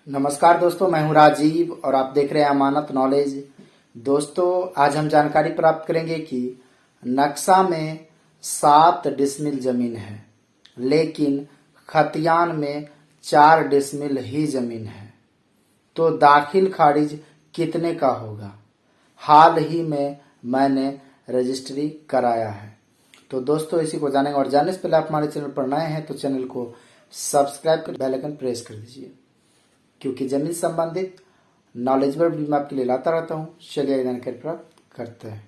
नमस्कार दोस्तों, मैं हूं राजीव और आप देख रहे हैं अमानत नॉलेज। दोस्तों, आज हम जानकारी प्राप्त करेंगे कि नक्शा में 7 डिसमिल जमीन है, लेकिन खतियान में 4 डिसमिल ही जमीन है, तो दाखिल खारिज कितने का होगा। हाल ही में मैंने रजिस्ट्री कराया है। तो दोस्तों, इसी को जानेंगे और जानने से पहले आप हमारे चैनल पर नए हैं तो चैनल को सब्सक्राइब कर बेल आइकन प्रेस कर दीजिए, क्योंकि जमीन संबंधित नॉलेजेबल वीडियो मैं आपके लिए लाता रहता हूँ। चलिए जानकारी प्राप्त करते हैं।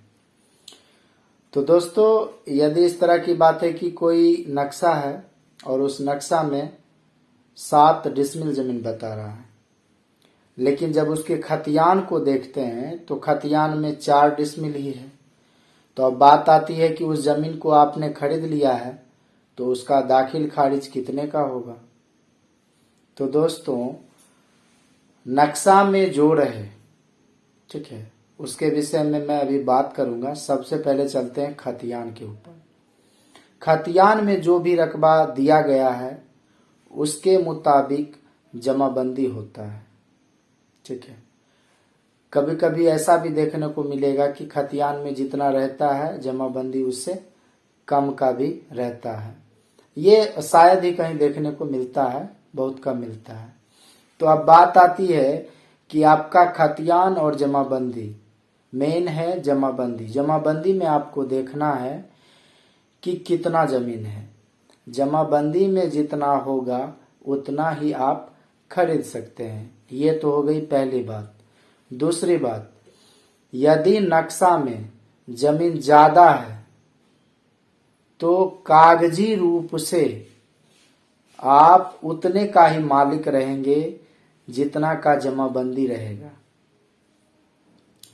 तो दोस्तों, यदि इस तरह की बात है कि कोई नक्शा है और उस नक्शा में 7 डिसमिल जमीन बता रहा है, लेकिन जब उसके खतियान को देखते हैं तो खतियान में 4 डिसमिल ही है, तो अब बात आती है कि उस जमीन को आपने खरीद लिया है तो उसका दाखिल खारिज कितने का होगा। तो दोस्तों, नक्शा में जो रहे, ठीक है, उसके विषय में मैं अभी बात करूंगा। सबसे पहले चलते हैं खतियान के ऊपर। खतियान में जो भी रकबा दिया गया है उसके मुताबिक जमाबंदी होता है, ठीक है। कभी कभी ऐसा भी देखने को मिलेगा कि खतियान में जितना रहता है जमाबंदी उससे कम का भी रहता है। ये शायद ही कहीं देखने को मिलता है, बहुत कम मिलता है। तो अब बात आती है कि आपका खतियान और जमाबंदी, मेन है जमाबंदी। जमाबंदी में आपको देखना है कि कितना जमीन है। जमाबंदी में जितना होगा उतना ही आप खरीद सकते हैं। ये तो हो गई पहली बात। दूसरी बात, यदि नक्शा में जमीन ज्यादा है तो कागजी रूप से आप उतने का ही मालिक रहेंगे जितना का जमाबंदी रहेगा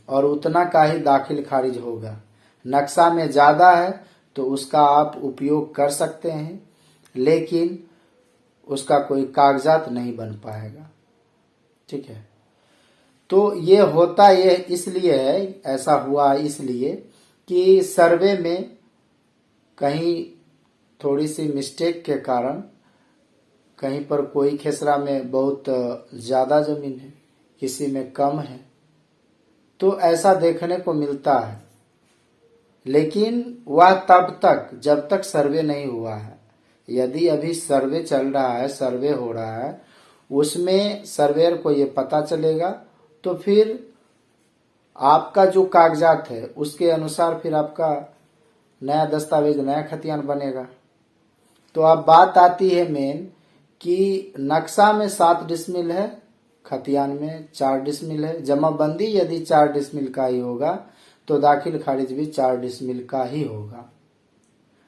और उतना का ही दाखिल खारिज होगा। नक्शा में ज्यादा है तो उसका आप उपयोग कर सकते हैं, लेकिन उसका कोई कागजात नहीं बन पाएगा, ठीक है। तो ये होता ये इसलिए है, ऐसा हुआ इसलिए कि सर्वे में कहीं थोड़ी सी मिस्टेक के कारण कहीं पर कोई खेसरा में बहुत ज्यादा जमीन है, किसी में कम है, तो ऐसा देखने को मिलता है। लेकिन वह तब तक जब तक सर्वे नहीं हुआ है। यदि अभी सर्वे चल रहा है, सर्वे हो रहा है, उसमें सर्वेयर को ये पता चलेगा तो फिर आपका जो कागजात है उसके अनुसार फिर आपका नया दस्तावेज, नया खतियान बनेगा। तो अब बात आती है मेन कि नक्शा में 7 डिसमिल है, खतियान में 4 डिसमिल है। जमाबंदी यदि 4 डिसमिल का ही होगा तो दाखिल खारिज भी 4 डिसमिल का ही होगा।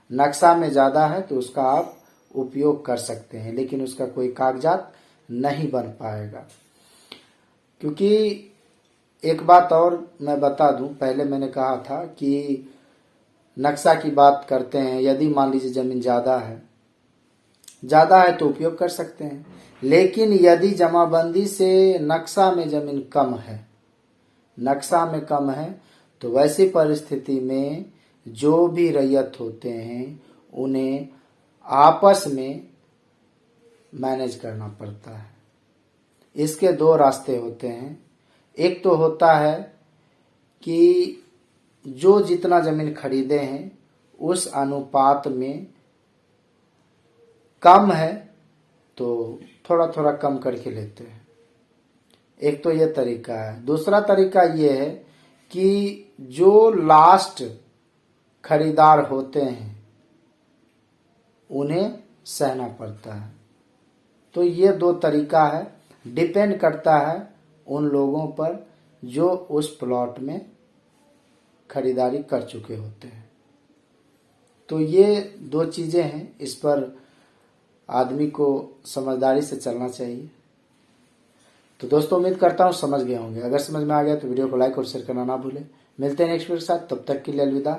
नक्शा में ज्यादा है तो उसका आप उपयोग कर सकते हैं, लेकिन उसका कोई कागजात नहीं बन पाएगा। क्योंकि एक बात और मैं बता दूं, पहले मैंने कहा था कि नक्शा की बात करते हैं। यदि मान लीजिए जमीन ज्यादा है तो उपयोग कर सकते हैं, लेकिन यदि जमाबंदी से नक्शा में जमीन कम है, नक्शा में कम है, तो वैसी परिस्थिति में जो भी रैयत होते हैं उन्हें आपस में मैनेज करना पड़ता है। इसके 2 रास्ते होते हैं। एक तो होता है कि जो जितना जमीन खरीदे हैं उस अनुपात में कम है तो थोड़ा थोड़ा कम करके लेते हैं। एक तो ये तरीका है। दूसरा तरीका ये है कि जो लास्ट खरीदार होते हैं उन्हें सहना पड़ता है। तो ये 2 तरीका है, डिपेंड करता है उन लोगों पर जो उस प्लॉट में खरीदारी कर चुके होते हैं। तो ये 2 चीजें हैं, इस पर आदमी को समझदारी से चलना चाहिए। तो दोस्तों, उम्मीद करता हूँ समझ गए होंगे। अगर समझ में आ गया तो वीडियो को लाइक और शेयर करना ना भूलें। मिलते हैं नेक्स्ट वीडियो के साथ, तब तक के लिए अलविदा।